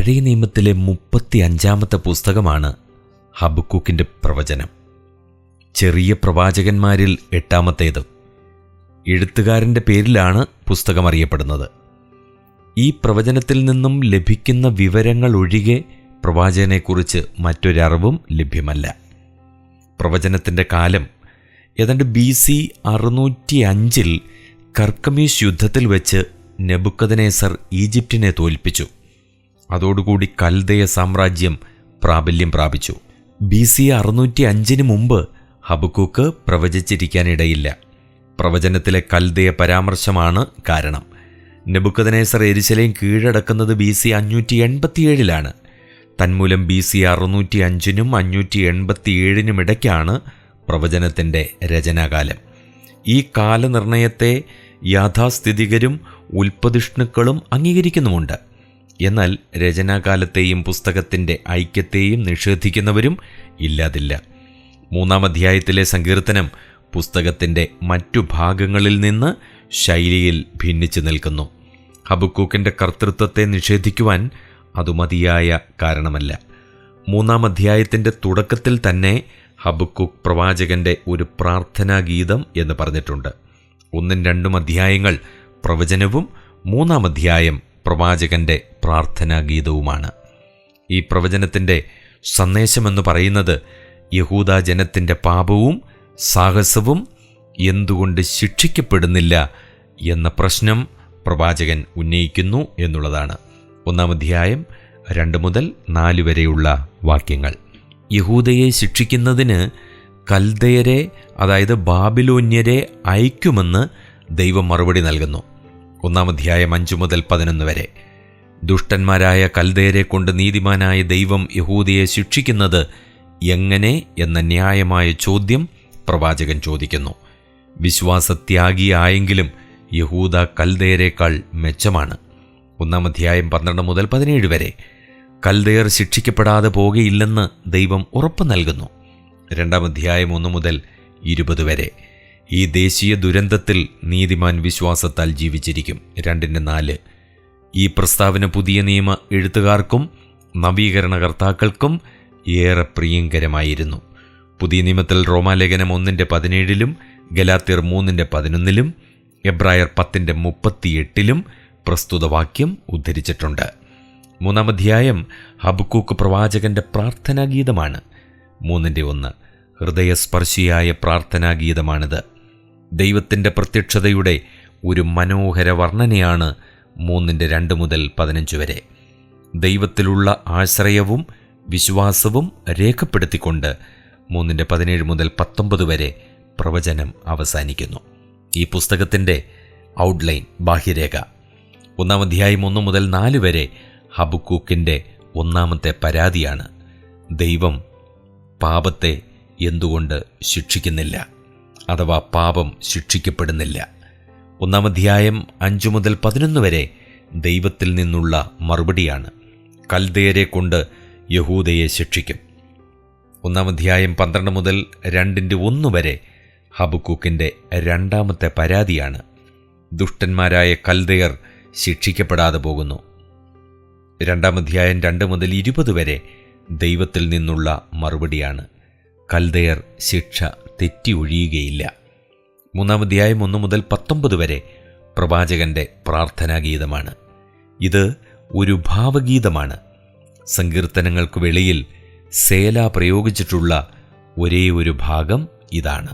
പഴയ നിയമത്തിലെ 35-ാമത്തെ പുസ്തകമാണ് ഹബക്കൂക്കിൻ്റെ പ്രവചനം. ചെറിയ പ്രവാചകന്മാരിൽ 8-ാമത്തേത്. എഴുത്തുകാരൻ്റെ പേരിലാണ് പുസ്തകം അറിയപ്പെടുന്നത്. ഈ പ്രവചനത്തിൽ നിന്നും ലഭിക്കുന്ന വിവരങ്ങൾ ഒഴികെ പ്രവാചകനെക്കുറിച്ച് മറ്റൊരറിവും ലഭ്യമല്ല. പ്രവചനത്തിൻ്റെ കാലം ഏതാണ്ട് BC 605 കർക്കമീഷ് യുദ്ധത്തിൽ വെച്ച് നെബൂഖദ്നേസർ ഈജിപ്തിനെ തോൽപ്പിച്ചു. അതോടുകൂടി കൽദയ സാമ്രാജ്യം പ്രാബല്യം പ്രാപിച്ചു. BC 605 മുമ്പ് ഹബക്കൂക്ക് പ്രവചിച്ചിരിക്കാനിടയില്ല. പ്രവചനത്തിലെ കൽദയ പരാമർശമാണ് കാരണം. നെബൂഖദ്നേസർ യെരുശലേം കീഴടക്കുന്നത് BC 587 തന്മൂലം BC 605 587 ഇടയ്ക്കാണ് പ്രവചനത്തിൻ്റെ രചനാകാലം. ഈ കാലനിർണയത്തെ യാഥാസ്ഥിതികരും ഉൽപ്പതിഷ്ണുക്കളും അംഗീകരിക്കുന്നുമുണ്ട്. എന്നാൽ രചനാകാലത്തെയും പുസ്തകത്തിൻ്റെ ഐക്യത്തെയും നിഷേധിക്കുന്നവരും ഇല്ലാതില്ല. 3-ാം അധ്യായത്തിലെ സങ്കീർത്തനം പുസ്തകത്തിൻ്റെ മറ്റു ഭാഗങ്ങളിൽ നിന്ന് ശൈലിയിൽ ഭിന്നിച്ചു നിൽക്കുന്നു. ഹബക്കൂക്കിൻ്റെ കർത്തൃത്വത്തെ നിഷേധിക്കുവാൻ അത് മതിയായ കാരണമല്ല. 3-ാം അധ്യായത്തിൻ്റെ തുടക്കത്തിൽ തന്നെ ഹബക്കൂക്ക് പ്രവാചകൻ്റെ ഒരു പ്രാർത്ഥനാഗീതം എന്ന് പറഞ്ഞിട്ടുണ്ട്. 1-2 അധ്യായങ്ങൾ പ്രവചനവും 3-ാം അധ്യായം പ്രവാചകൻ്റെ പ്രാർത്ഥനാഗീതവുമാണ്. ഈ പ്രവചനത്തിൻ്റെ സന്ദേശമെന്ന് പറയുന്നത് യഹൂദാ ജനത്തിൻ്റെ പാപവും സാഹസവും എന്തുകൊണ്ട് ശിക്ഷിക്കപ്പെടുന്നില്ല എന്ന പ്രശ്നം പ്രവാചകൻ ഉന്നയിക്കുന്നു എന്നുള്ളതാണ്. 1-ാം അധ്യായം 2 മുതൽ 4 വരെയുള്ള വാക്യങ്ങൾ. യഹൂദയെ ശിക്ഷിക്കുന്നതിന് കൽദയരെ, അതായത് ബാബിലോന്യരെ അയക്കുമെന്ന് ദൈവം മറുപടി നൽകുന്നു. 1-ാം അധ്യായം 5 മുതൽ 11 വരെ. ദുഷ്ടന്മാരായ കൽദയരെ കൊണ്ട് നീതിമാനായ ദൈവം യഹൂദയെ ശിക്ഷിക്കുന്നത് എങ്ങനെ എന്ന ന്യായമായ ചോദ്യം പ്രവാചകൻ ചോദിക്കുന്നു. വിശ്വാസത്യാഗിയായെങ്കിലും യഹൂദ കൽദയരേക്കാൾ മെച്ചമാണ്. 1-ാം അധ്യായം 12 മുതൽ 17 വരെ. കൽദയർ ശിക്ഷിക്കപ്പെടാതെ പോകുകയില്ലെന്ന് ദൈവം ഉറപ്പ് നൽകുന്നു. 2-ാം അധ്യായം 1 മുതൽ 20 വരെ. ഈ ദേശീയ ദുരന്തത്തിൽ നീതിമാൻ വിശ്വാസത്താൽ ജീവിച്ചിരിക്കും. 2-4. ഈ പ്രസ്താവന പുതിയ നിയമ എഴുത്തുകാർക്കും നവീകരണകർത്താക്കൾക്കും ഏറെ പ്രിയങ്കരമായിരുന്നു. പുതിയ നിയമത്തിൽ റോമാലേഖനം 1:17 ഗലാത്യർ 3:11 എബ്രായർ 10:38 പ്രസ്തുത വാക്യം ഉദ്ധരിച്ചിട്ടുണ്ട്. 3-ാം അധ്യായം ഹബക്കൂക്ക് പ്രവാചകന്റെ പ്രാർത്ഥനാഗീതമാണ്. 3:1 ഹൃദയസ്പർശിയായ പ്രാർത്ഥനാഗീതമാണിത്. ദൈവത്തിൻ്റെ പ്രത്യക്ഷതയുടെ ഒരു മനോഹര വർണ്ണനയാണ് 3:2 മുതൽ 15 വരെ. ദൈവത്തിലുള്ള ആശ്രയവും വിശ്വാസവും രേഖപ്പെടുത്തിക്കൊണ്ട് 3:17 മുതൽ 19 വരെ പ്രവചനം അവസാനിക്കുന്നു. ഈ പുസ്തകത്തിൻ്റെ ഔട്ട്ലൈൻ, ബാഹ്യരേഖ. 1-ാം അധ്യായം 1 മുതൽ 4 വരെ ഹബക്കൂക്കിൻ്റെ 1-ാമത്തെ പരാതിയാണ്. ദൈവം പാപത്തെ എന്തുകൊണ്ട് ശിക്ഷിക്കുന്നില്ല, അഥവാ പാപം ശിക്ഷിക്കപ്പെടുന്നില്ല. 1-ാം അധ്യായം 5 മുതൽ 11 വരെ ദൈവത്തിൽ നിന്നുള്ള മറുപടിയാണ്. കൽദയരെ കൊണ്ട് യഹൂദയെ ശിക്ഷിക്കും. 1-ാം അധ്യായം 12 മുതൽ 2:1 വരെ ഹബക്കൂക്കിൻ്റെ 2-ാമത്തെ പരാതിയാണ്. ദുഷ്ടന്മാരായ കൽദയർ ശിക്ഷിക്കപ്പെടാതെ പോകുന്നു. 2-ാം അധ്യായം 2 മുതൽ 20 വരെ ദൈവത്തിൽ നിന്നുള്ള മറുപടിയാണ്. കൽദയർ ശിക്ഷ തെറ്റി ഒഴിയുകയില്ല. 3-ാം അധ്യായം 1 മുതൽ 19 വരെ പ്രവാചകന്റെ പ്രാർത്ഥനാഗീതമാണ്. ഇത് ഒരു ഭാവഗീതമാണ്. സങ്കീർത്തനങ്ങൾക്ക് വെളിയിൽ സേല പ്രയോഗിച്ചിട്ടുള്ള ഒരേ ഒരു ഭാഗം ഇതാണ്.